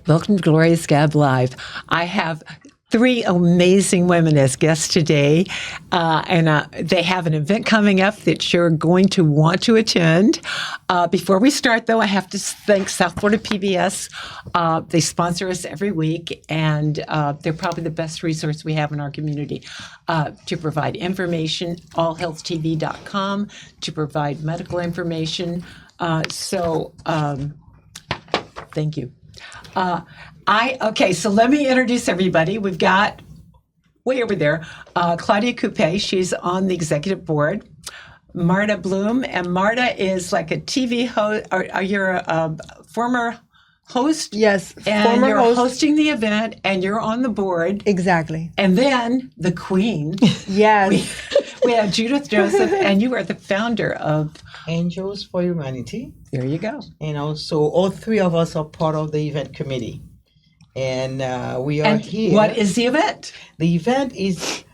Welcome to Gloria's Gab Live. I have three amazing women as guests today, and they have an event coming up that you're going to want to attend. Before we start, though, I have to thank South Florida PBS. They sponsor us every week, and they're probably the best resource we have in our community to provide information, allhealthtv.com, to provide medical information. Thank you. Okay, so let me introduce everybody. We've got way over there, Claudia Coupet. She's on the executive board. Marta Bloom, and Marta is like a TV host. You're a former host? Yes, and former you're host. hosting the event, and you're on the board. Exactly. And then the queen. Yes. We have Judith Joseph, and you are the founder of Angels for Humanity. There you go. And also, all three of us are part of the event committee. And we are here. What is the event? The event is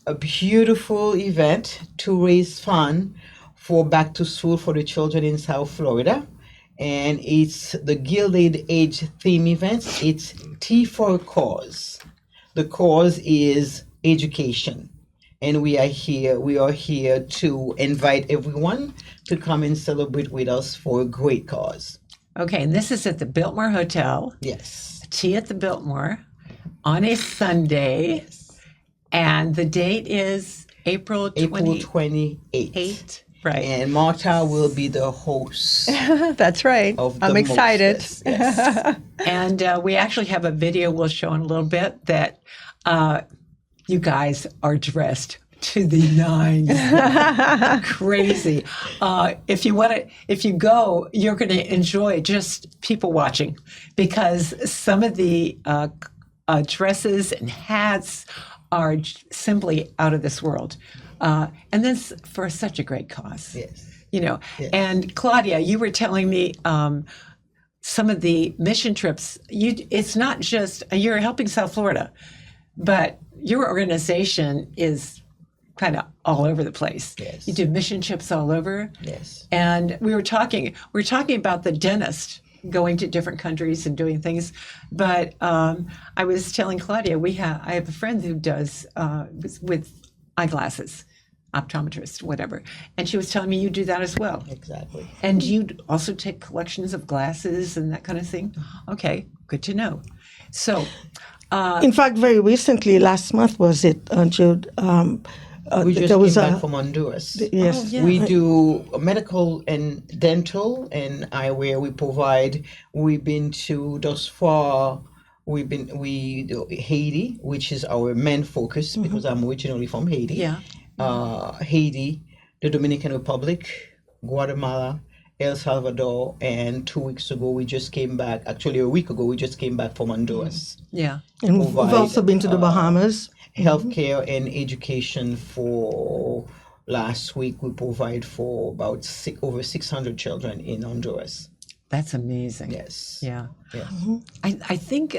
a beautiful event to raise funds for back to school for the children in South Florida. And it's the Gilded Age theme event. It's T for a cause. The cause is education. And we are here to invite everyone to come and celebrate with us for a great cause. Okay, and this is at the Biltmore Hotel. Yes. Tea at the Biltmore on a Sunday. Yes. And the date is April 28th. Right. And Marta will be the host. That's right. I'm excited. Yes. And we actually have a video we'll show in a little bit that you guys are dressed to the nines. Crazy. If you go, you're going to enjoy just people watching, because some of the dresses and hats are simply out of this world. And then for such a great cause. Yes. Yes. And Claudia, you were telling me some of the mission trips. It's not just you're helping South Florida, but your organization is kind of all over the place. Yes. You do mission trips all over. Yes. And we were talking about the dentist going to different countries and doing things. But I was telling Claudia, I have a friend who does with eyeglasses, optometrist, whatever. And she was telling me you do that as well. Exactly. And you also take collections of glasses and that kind of thing? Okay, good to know. So, in fact, very recently, last month was it, Jude? We just came back from Honduras. Yes. Oh, yeah. We do medical and dental and eyewear. We've been to thus far. We do Haiti, which is our main focus because I'm originally from Haiti. Yeah. Haiti, the Dominican Republic, Guatemala, El Salvador, and 2 weeks ago we just came back. Actually, a week ago we just came back from Honduras. yeah. And we've also been to the Bahamas. Healthcare and education for last week we provide for about over 600 children in Honduras. That's amazing. Yes. Yeah. Yes. I think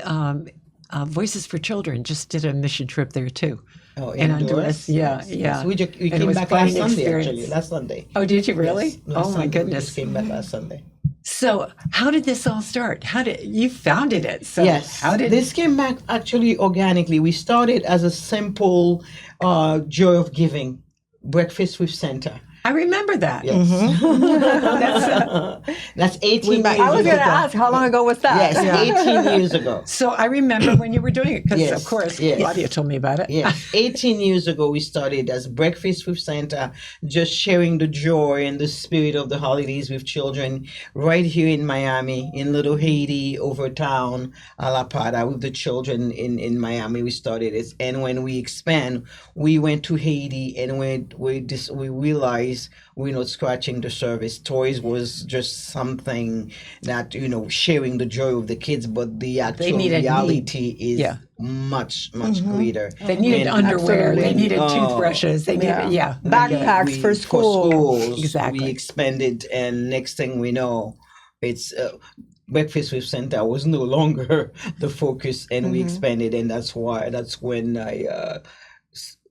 Voices for Children just did a mission trip there too. Oh, in Honduras. Yeah, Yes. yeah. We And it came was back quite last an Sunday, experience. actually. Last Sunday. Oh, did you really? Yes, last Oh my Sunday. We goodness. just came back last Sunday. So how did this all start? How did you founded it? So Yes. how did This came back actually organically. We started as a simple joy of giving, breakfast with Santa. I remember that? Yes. That's, That's 18 years I was ago. going to ask, how long ago was that? Yes, 18 years ago. so I remember when you were doing it because, Yes, of course, yes. Claudia told me about it. Yes, 18 years ago we started as Breakfast with Santa, just sharing the joy and the spirit of the holidays with children right here in Miami, in Little Haiti, over town, a La Parra, with the children in Miami. We started it. And when we expand, we went to Haiti and we realized we're not scratching the surface. Toys was just something that, sharing the joy of the kids, but the actual reality is much greater. They needed underwear. Absolutely. They needed toothbrushes. They needed, Backpacks for school. For schools. Exactly. We expanded, and next thing we know, it's Breakfast with Santa was no longer the focus, and we expanded, and that's when I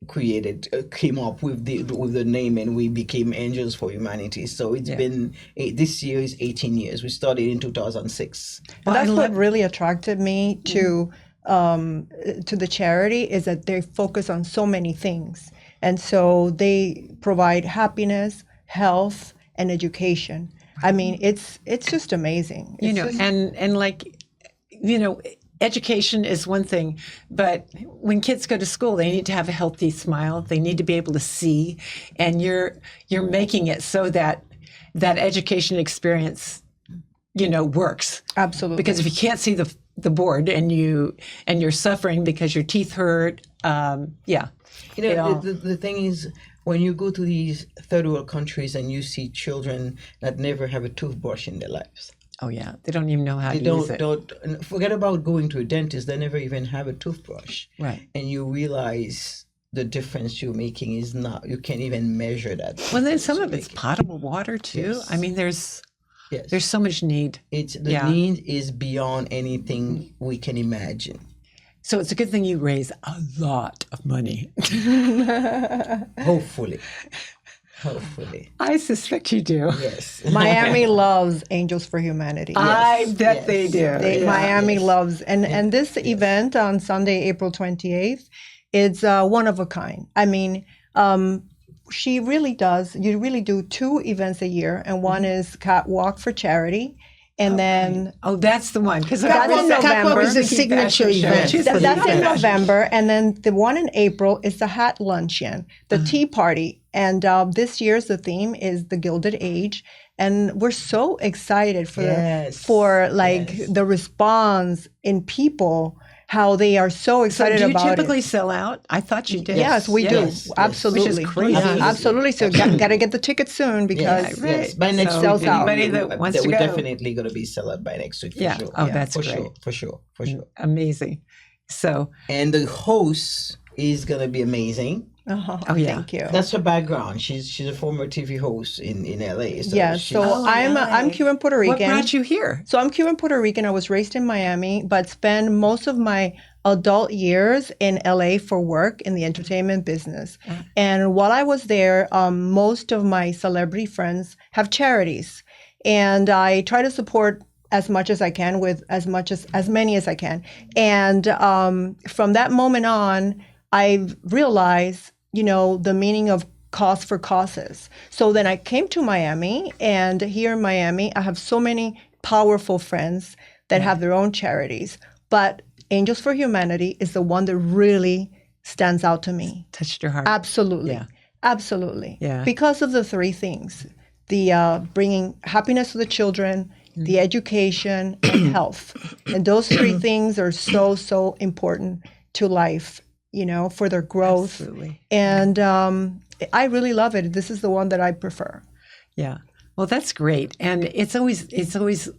came up with the name, and we became Angels for Humanity. So it's been this year is 18 years. We started in 2006. And that's what really attracted me to the charity, is that they focus on so many things. And so they provide happiness, health, and education. I mean, it's just amazing. And like, education is one thing, but when kids go to school, they need to have a healthy smile. They need to be able to see, and you're making it so that education experience, works. Absolutely. Because if you can't see the board and you're suffering because your teeth hurt, The thing is, when you go to these third world countries and you see children that never have a toothbrush in their lives. Oh yeah, they don't even know how to use it. Don't forget about going to a dentist. They never even have a toothbrush. Right. And you realize the difference you're making is not. You can't even measure that. Well, then some of it's potable water too. Yes. I mean, there's so much need. The need is beyond anything we can imagine. So it's a good thing you raise a lot of money. Hopefully. I suspect you do. Yes. Miami loves Angels for Humanity. I bet they do. Miami loves. And this event on Sunday, April 28th, it's one of a kind. I mean, she really does. You really do 2 events a year, and one is Catwalk for Charity. And then that's the one, because that's in November. Is a signature event. That's in November, and then the one in April is the Hat Luncheon, the Tea Party, and this year's the theme is the Gilded Age, and we're so excited for the response in people. How they are so excited about it. Do you typically sell out? I thought you did. Yes, we do. Absolutely. Which is crazy. Absolutely. So got to get the tickets soon because by next week, sells out. Anybody that wants to we're go. definitely going to be sold out by next week. For sure. Oh, that's for great. Sure. Amazing. So. And the host is going to be amazing. Thank you. That's her background. She's a former TV host in LA. So I'm Cuban Puerto Rican. What brought you here? So I'm Cuban Puerto Rican. I was raised in Miami, but spent most of my adult years in LA for work in the entertainment business. And while I was there, most of my celebrity friends have charities, and I try to support as much as I can with as many as I can. And from that moment on, I've realized, the meaning of cause for causes. So then I came to Miami, and here in Miami, I have so many powerful friends that have their own charities. But Angels for Humanity is the one that really stands out to me. Touched your heart. Absolutely. Yeah. Absolutely. Yeah. Because of the 3 things, the bringing happiness to the children, the education, and health. And those 3 things are so, so important to life. For their growth. Absolutely. And I really love it. This is the one that I prefer. Yeah. Well, that's great. And it's always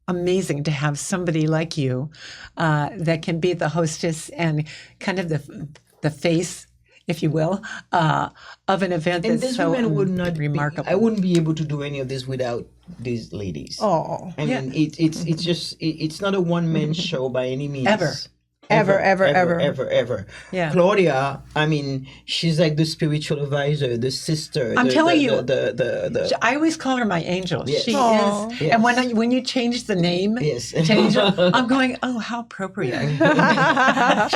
amazing to have somebody like you that can be the hostess and kind of the face, if you will, of an event and that's so would not remarkable. I wouldn't be able to do any of this without these ladies. Oh. I mean, it's not a one-man show by any means. Ever. Yeah. Claudia, I mean, she's like the spiritual advisor, the sister. I'm telling you, I always call her my angel. Yes. She is. Yes. And when you changed the name to Angel, I'm going, oh, how appropriate.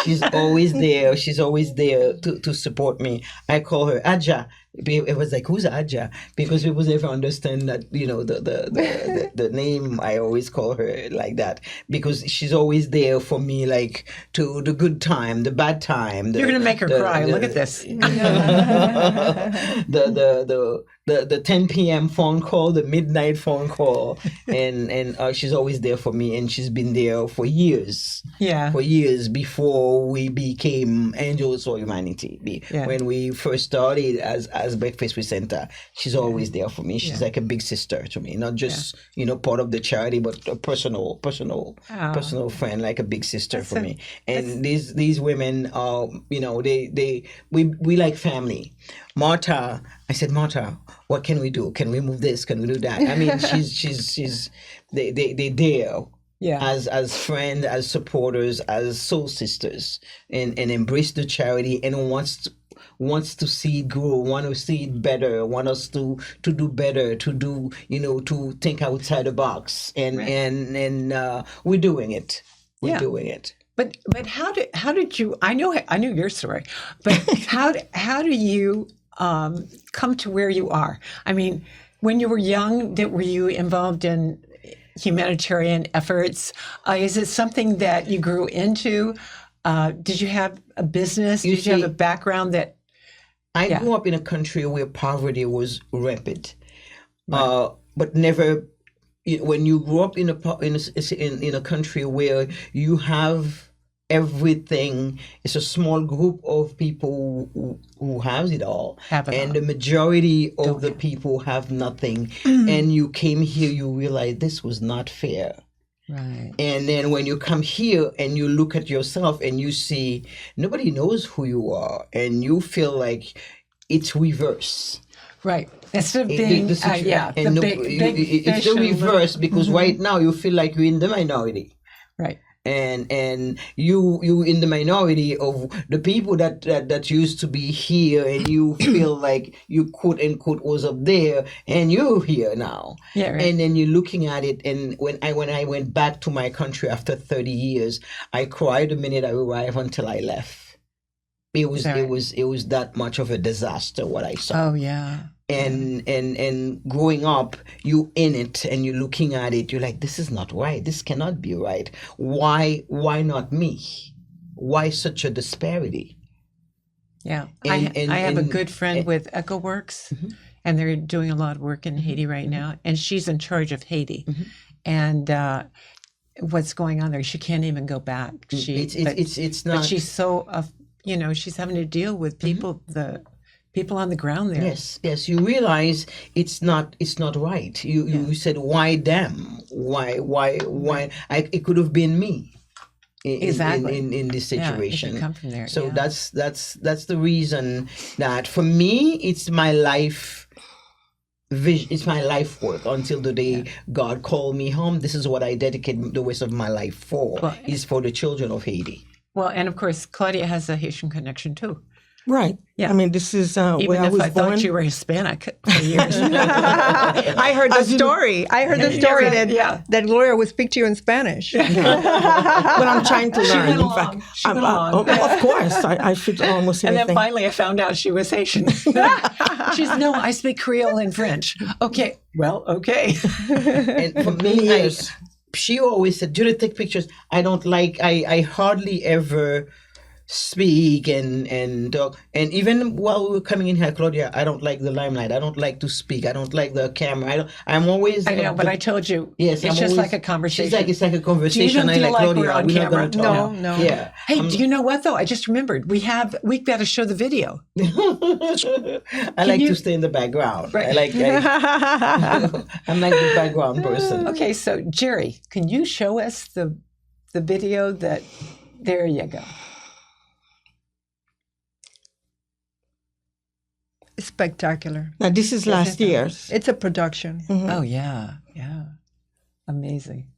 She's always there. She's always there to support me. I call her Aja. It was like, who's Aja? Because people never understand that, the name. I always call her like that because she's always there for me, like to the good time, the bad time. You're gonna make her cry. Look at this. The 10 p.m. phone call, the midnight phone call, and she's always there for me, and she's been there for years. Yeah. For years before we became Angels for Humanity. When we first started as Breakfast with Santa, she's always there for me. She's like a big sister to me, not just part of the charity, but a personal friend, like a big sister for me. And these women are, we like family. Marta, I said, Marta, what can we do? Can we move this? Can we do that? I mean, they dare. Yeah. As friends, as supporters, as soul sisters, and embrace the charity and wants to see it grow, want to see it better, want us to do better, to do, to think outside the box, and we're doing it. We're doing it. But how did you? I knew your story, but how do you come to where you are? I mean, when you were young, were you involved in humanitarian efforts? Is it something that you grew into? Did you have a business? Did you have a background that? I grew up in a country where poverty was rampant, but never. When you grow up in a country where you have everything, it's a small group of people who has it all, and the majority of the people have nothing. And you came here, you realize this was not fair. Right. And then when you come here and you look at yourself and you see nobody knows who you are, and you feel like it's reverse. Right. Instead of being, it's the reverse, because right now you feel like you're in the minority. Right. And you in the minority of the people that used to be here, and you feel like you quote unquote was up there and you're here now. Yeah, right. And then you're looking at it, and when I went back to my country after 30 years, I cried the minute I arrived until I left. It was that much of a disaster what I saw. Oh yeah. And growing up, you in it and you're looking at it, you're like, this is not right. This cannot be right. Why not me? Why such a disparity? Yeah. I have a good friend with EchoWorks, and they're doing a lot of work in Haiti right now, and she's in charge of Haiti. And what's going on there, she can't even go back. It's not. But she's so, she's having to deal with people, the people on the ground there. Yes. You realize it's not right. You said, why them? Why? It could have been me. Exactly. In this situation. Yeah, come from there. So that's the reason that for me it's my life vision. It's my life work until the day God called me home. This is what I dedicate the rest of my life for. Is for the children of Haiti. Well, and of course, Claudia has a Haitian connection too. Right. Yeah. I mean, this is where I was born. Even if I thought you were Hispanic for years. I heard the story. That Gloria would speak to you in Spanish. But I'm trying to learn. went In along. fact, She went along. of course, I should almost And anything. then finally I found out she was Haitian. She's, no, I speak Creole and French. Okay. Well, okay. And for me, she always said, Judith, take pictures. I don't like, I hardly ever speak and talk. And even while we were coming in here, Claudia, I don't like the limelight. I don't like to speak. I don't like the camera. I'm always. I know, but I told you. Yes, it's just like a conversation. It's like a conversation. Do you even feel like Claudia, we're on not camera? gonna talk. No. Yeah. Hey, do you know what though? I just remembered we've got to show the video. I like to stay in the background. Right. I'm like the background person. Okay, so Jerry, can you show us the video that? There you go. Spectacular. Now, this is last year's. It's a production. Oh yeah, amazing.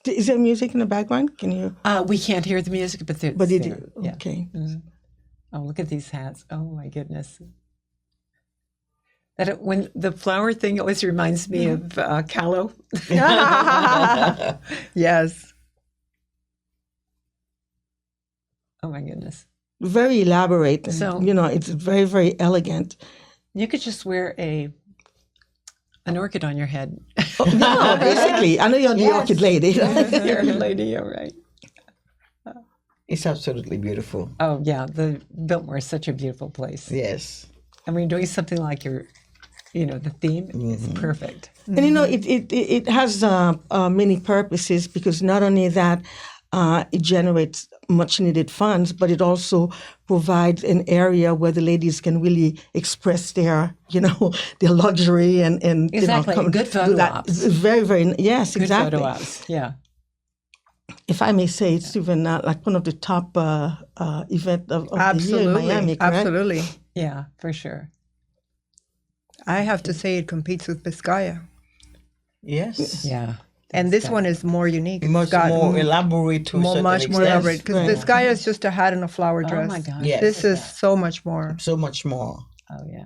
Is there music in the background? Can you? We can't hear the music, but But it is. Okay. Oh, look at these hats! Oh my goodness. When the flower thing always reminds me of Callow. Yes. Oh my goodness. Very elaborate. And, So- it's very, very elegant. You could just wear an orchid on your head. No, basically. I know you're the orchid lady. You're a lady, all right. It's absolutely beautiful. Oh yeah, the Biltmore is such a beautiful place. Yes. And when you're doing something like the theme, it's perfect. And it has many purposes, because not only that, it generates much needed funds, but it also provides an area where the ladies can really express their luxury and Exactly. come Good do photo that. ops. It's very, very, yes, Good exactly. photo ops. Yeah. If I may say, it's even like one of the top event of the year in Miami, correct? Absolutely. Yeah, for sure. I have to say it competes with Vizcaya. Yes. Yeah. And this one is more unique. It's Much got more elaborate to a certain much more extent. elaborate because this guy is just a hat and a flower dress. Oh my gosh. Yes. This is so much more. So much more. Oh yeah.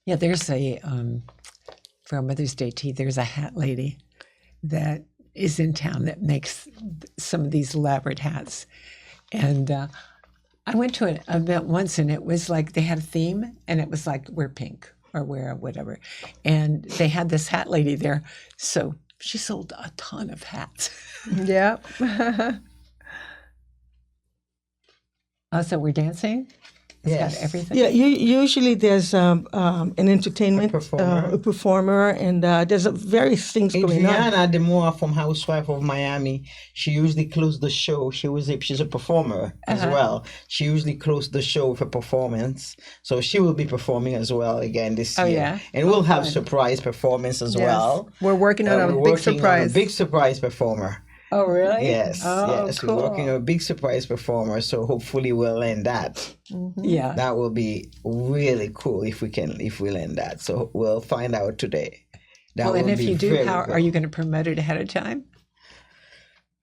Yeah, there's a for Mother's Day tea. There's a hat lady that is in town that makes some of these elaborate hats, and I went to an event once, and it was like they had a theme, and it was like wear pink or wear whatever, and they had this hat lady there, so she sold a ton of hats. Yeah. So we're dancing. It's Yes. got everything. Yeah, usually there's an entertainment A performer. and there's various things going on. Adriana Demoa from Housewife of Miami, she usually closed the show. She's a performer as well. She usually closed the show with a performance. So she will be performing as well again this year. yeah? And we'll have surprise performance as well. We're working on a We're big working on surprise. a big surprise performer. Oh, really? Yes, Oh, yes. cool. We're working on a big surprise performer. So hopefully we'll land that. Yeah. That will be really cool if we land that. So we'll find out today. That Well, and will if be you do, very how cool. are you going to promote it ahead of time?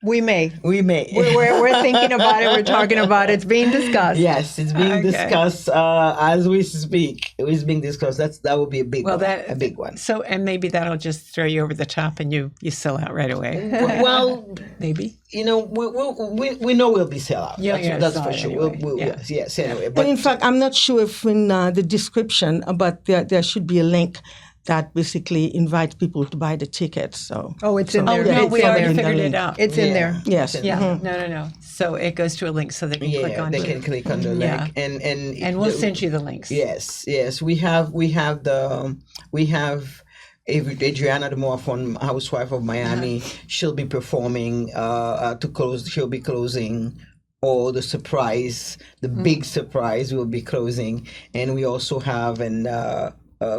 We may. We may. We're thinking about it. We're talking about it. It's being discussed. Yes, it's being Okay. discussed as we speak. It's being discussed. That would be a big Well, one. that A big one. So, and maybe that'll just throw you over the top, and you sell out right away. Well, Maybe. we know we'll be sell out. Yeah, yeah, that's sell for out sure. anyway. We'll, Yeah. yes. Anyway, And but in fact, I'm not sure if in the description, but there should be a link that basically invites people to buy the tickets. So Oh, it's in Oh there. yeah, no, it's we already already in the figured it link. out. It's in Yeah. there. yes, Yeah. No. So it goes to a link, so they can click on they it. can click on the Yeah. link And we'll send you the links. Yes. We have Adriana Demoa from Housewife of Miami. She'll be performing to close. She'll be closing. Or the surprise, the big surprise will be closing, and we also have a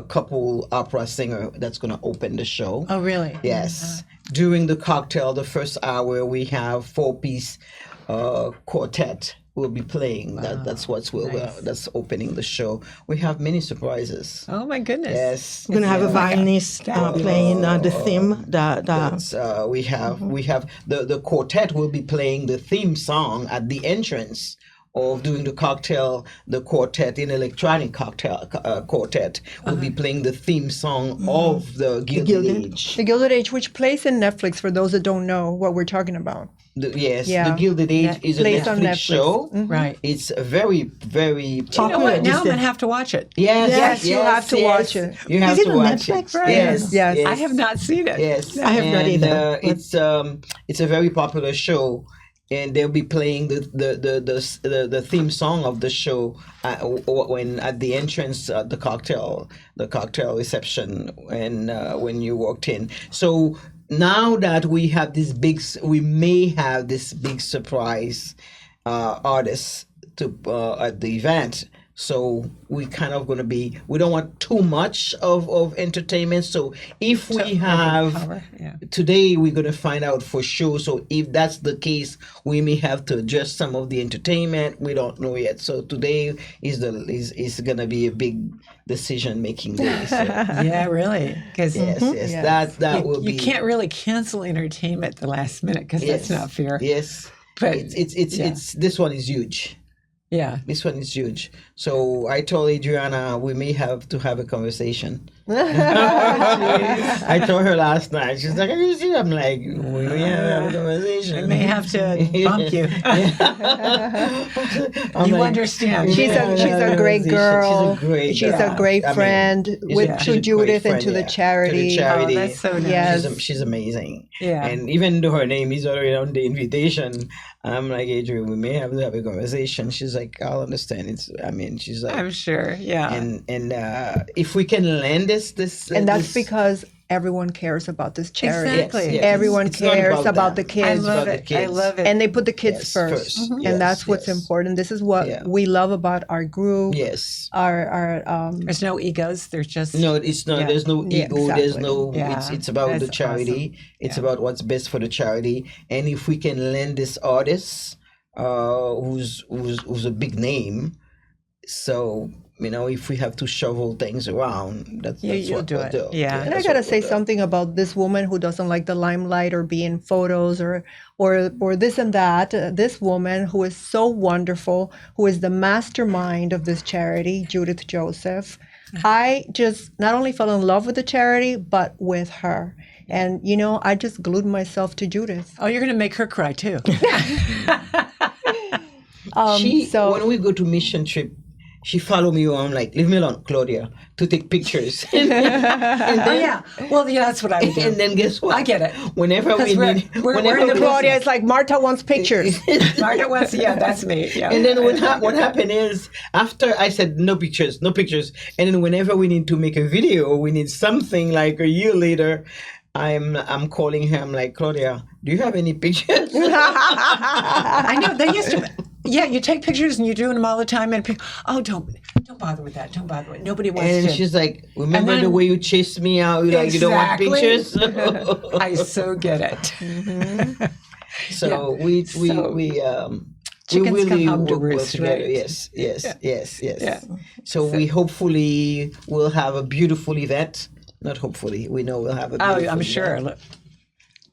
couple opera singer that's going to open the show. Oh, really? Yes. During the cocktail, the first hour, we have 4-piece quartet will be playing. That's that's opening the show. We have many surprises. Oh my goodness. Yes. we're gonna have a violinist playing the theme. We have the quartet will be playing the theme song at the entrance of doing the cocktail. The quartet in electronic cocktail quartet will be playing the theme song of the Gilded Age. The Gilded Age, which plays in Netflix for those that don't know what we're talking about. The Gilded Age is a Placed on Netflix Netflix. show. Right. It's a very, very You know Popular what? Now these I'm going days. to have to watch it. Yes, you have to watch it. You have Is it to on watch Netflix? it. Right. Yes, Yes. yes. I have not seen it. Yes, I have not either, but- It's a very popular show, and they'll be playing the theme song of the show when at the entrance the cocktail reception when you walked in. So now that we may have this big surprise artist to at the event. So we kind of going to be. We don't want too much of entertainment. So if we have Cover, yeah. today, we're going to find out for sure. So if that's the case, we may have to adjust some of the entertainment. We don't know yet. So today is going to be a big decision making day. So, Yeah, really. Because yes, Yes. that will be. you can't really cancel entertainment at the last minute because that's not fair. Yes, But it's this one is huge. yeah. This one is huge. So I told Adriana we may have to have a conversation. I told her last night. She's like, "Are you serious?" I'm like, "We may have a conversation." I may have to bump you. I'm You like, understand. She's a great girl. She's a great I mean, friend she's with a to great Judith friend, and to the yeah. charity. To the charity. Oh, that's so nice. Yes. She's amazing. Yeah. And even though her name is already on the invitation, I'm like, Adrian, we may have to have a conversation. She's like, I'll understand. She's like, I'm sure. Yeah. and if we can land this And that's because everyone cares about this charity. Exactly. Yes, Everyone it's not cares about about the them. kids. I It's love about the it. I kids. love it. And they put the kids Yes, first. first. And Yes, that's what's yes. important. This is what Yeah. we love about our group. Yes. Our There's no egos. There's just No, it's not. Yeah. There's no Yeah, ego. There's exactly. no. Yeah, It's about the that's charity. awesome. It's Yeah. about what's best for the charity. And if we can lend this artist, who's a big name, so if we have to shovel things around, that's you'll what do we'll it. do. Yeah. And I that's gotta what say we'll do. something about this woman who doesn't like the limelight or be in photos or this and that. This woman who is so wonderful, who is the mastermind of this charity, Judith Joseph. I just not only fell in love with the charity, but with her. And I just glued myself to Judith. Oh, you're going to make her cry too. When we go to mission trip, she follow me around like, leave me alone, Claudia, to take pictures. Oh yeah. Well, yeah, that's what I would do. And then guess what? I get it. Whenever we we're- need, we're whenever in the we- Claudia, it's like Marta wants pictures. Marta wants, yeah, that's me. Yeah. And then what happened is, after I said no pictures, and then whenever we need to make a video, we need something like a year later, I'm calling her. I'm like, Claudia, do you have any pictures? I know they used to. Yeah, you take pictures and you're doing them all the time, and people, don't bother with that. Don't bother with it. Nobody wants And to. she's like, remember And the then- way you chased me out? Like, you don't want Exactly. pictures? I so get it. So we Chickens come really home to work well roost, together. right? Yes. Yeah. So we hopefully will have a beautiful event. Not hopefully, we know we'll have a beautiful I'm sure. event.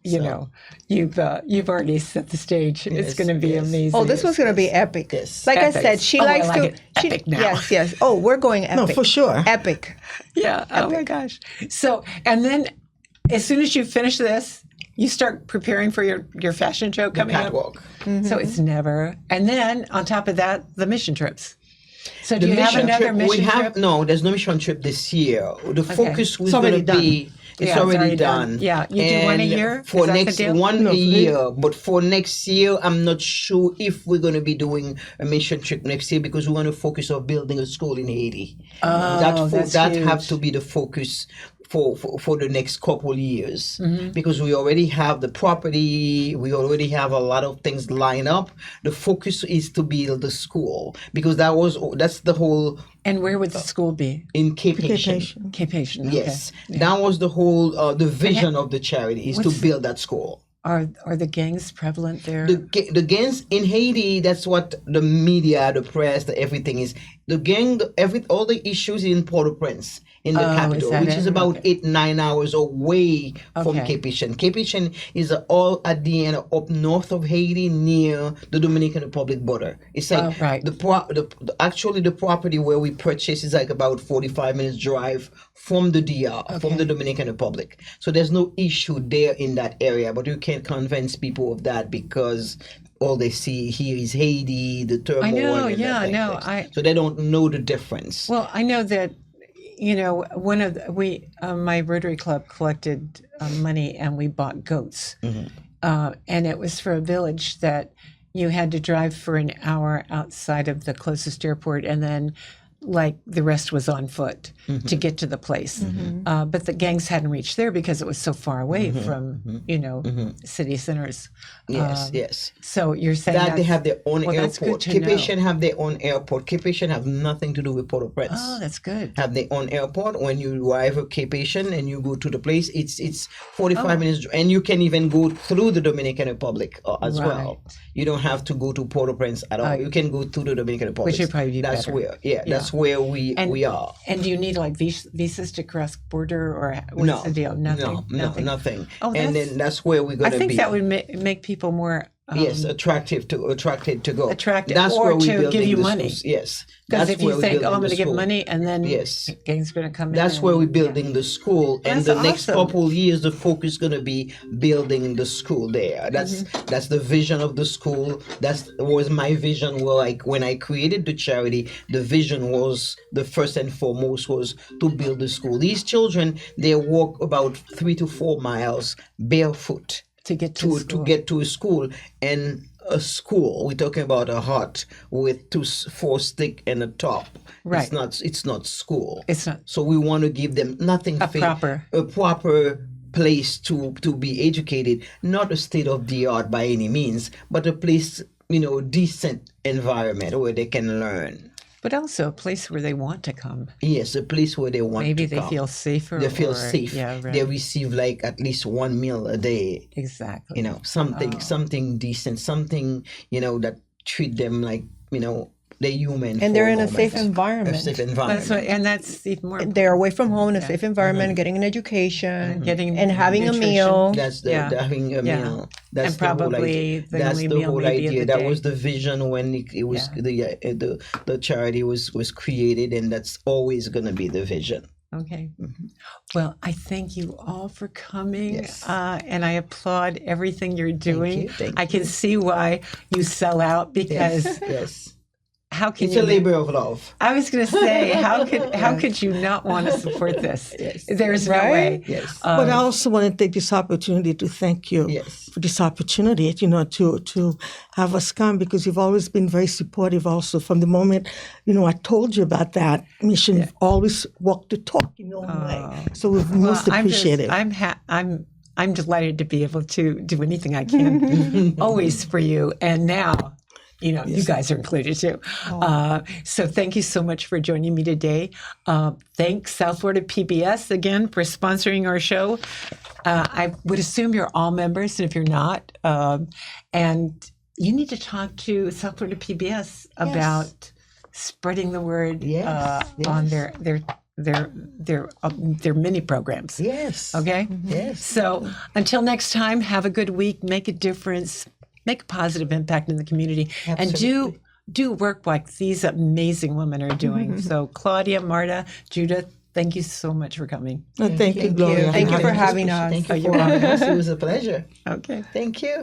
Look, you've already set the stage. It's Yes, going to be yes. amazing. Oh, this was going to be epic. Yes. Like Epic. I said, she Oh, I likes like to. it. Epic now. Yes. Oh, we're going epic. No, for sure. Epic. Yeah. Oh my gosh. So, and then as soon as you finish this, you start preparing for your fashion show coming up. Catwalk. So it's never. And then on top of that, the mission trips. So do The you have mission another trip, mission trip? No, there's no mission trip this year. The focus was already going to be. It's Yeah, already done. Yeah, you do one a And year? For Is that the next deal? one No, a for- year, but for next year, I'm not sure if we're going to be doing a mission trip next year because we want to focus on building a school in Haiti. Oh, that's that huge. have to be the focus for the next couple years Mm-hmm. because we already have the property, we already have a lot of things lined up. The focus is to build the school because that's the whole And where would the school be? in Cape Haitian. Cape Haitian. Okay. Yes, that was the whole the vision of the charity is to build that school. Are the gangs prevalent there? The gangs in Haiti, that's what the media, the press, everything is. The gang, all the issues in Port-au-Prince, in the Oh, is capital, that which it? is about Okay. 8-9 hours away from Okay. Cape Haitian. Cape Haitian is all at the end, up north of Haiti, near the Dominican Republic border. It's like Oh, right. actually the property where we purchased is like about 45 minutes drive from the DR, from the Dominican Republic. So there's no issue there in that area, but you can't convince people of that because all they see here is Haiti, the turmoil. know, and yeah, that thing. no, So they don't know the difference. Well, I know that, one of my Rotary Club collected money and we bought goats. And it was for a village that you had to drive for an hour outside of the closest airport and then like the rest was on foot to get to the place. But the gangs hadn't reached there because it was so far away from, city centers. Yes. So you're saying That they that's- have their own well, that's good airport. to Cape know. Haitian have their own airport. Cape Haitian have nothing to do with Port-au-Prince. Oh, that's good. Have their own airport. When you arrive at Cape Haitian and you go to the place, it's 45 minutes, and you can even go through the Dominican Republic as well. You don't have to go to Port-au-Prince at all. You can go through the Dominican Republic. Which would probably be That's better. that's where we are. And do you need like visas to cross border or what's the deal? Nothing. Nothing. Oh, And then that's where we're I going to be. think that would make people more Yes, attracted to go. attractive, That's or where we to building give you the money. schools. Yes, because that's if where you we're think, building I'm going to the give school. money, and then Yes. gangs are going to come in. That's where we're building the school, and That's the next awesome. couple years, the focus is going to be building the school there. That's the vision of the school. That was my vision. Well, like when I created the charity, the vision was the first and foremost was to build the school. These children, they walk about 3 to 4 miles barefoot to get to to get to a school. And a school, we're talking about a hut with 4 stick and a top. Right. It's not school. It's not. So we want to give them nothing A proper place to be educated, not a state of the art by any means, but a place, decent environment where they can learn. But also a place where they want to come. Yes, a place where they want Maybe to they come. feel safer. They feel or- safe. Yeah, right. They receive like at least 1 meal a day. Exactly. Something decent, something that treat them like they're human. And for they're a in a moment. safe environment. A safe environment. That's what, and that's even more They're away from home in a safe environment, getting an education, getting and having a nutrition. meal. That's the Yeah. having a Yeah. meal. That's And the whole probably idea. the That's only the meal whole maybe of idea. the That day. was the vision when it was the charity was created, and that's always going to be the vision. Okay. Well, I thank you all for coming, Yes. and I applaud everything you're doing. Thank I can see why you sell out because Yes. how can It's you? a labor of love. I was going to say how could you not want to support this? Yes. There's no Right? way. Yes. But I also want to take this opportunity to thank you Yes. for this opportunity, to have us come, because you've always been very supportive also from the moment, I told you about that mission. You've always walked the talk in your own way. So we've most appreciative. I'm delighted to be able to do anything I can always for you. And now, you guys are included too. So thank you so much for joining me today. Thanks South Florida PBS again for sponsoring our show. I would assume you're all members, and if you're not, and you need to talk to South Florida PBS about spreading the word on their mini programs. Yes. Okay? Yes. So until next time, have a good week, make a difference, make a positive impact in the community, Absolutely. and do work like these amazing women are doing. So Claudia, Marta, Judith, thank you so much for coming. Thank you, Gloria. Thank you for having us. Thank you for having us. It was a pleasure. Okay. Thank you.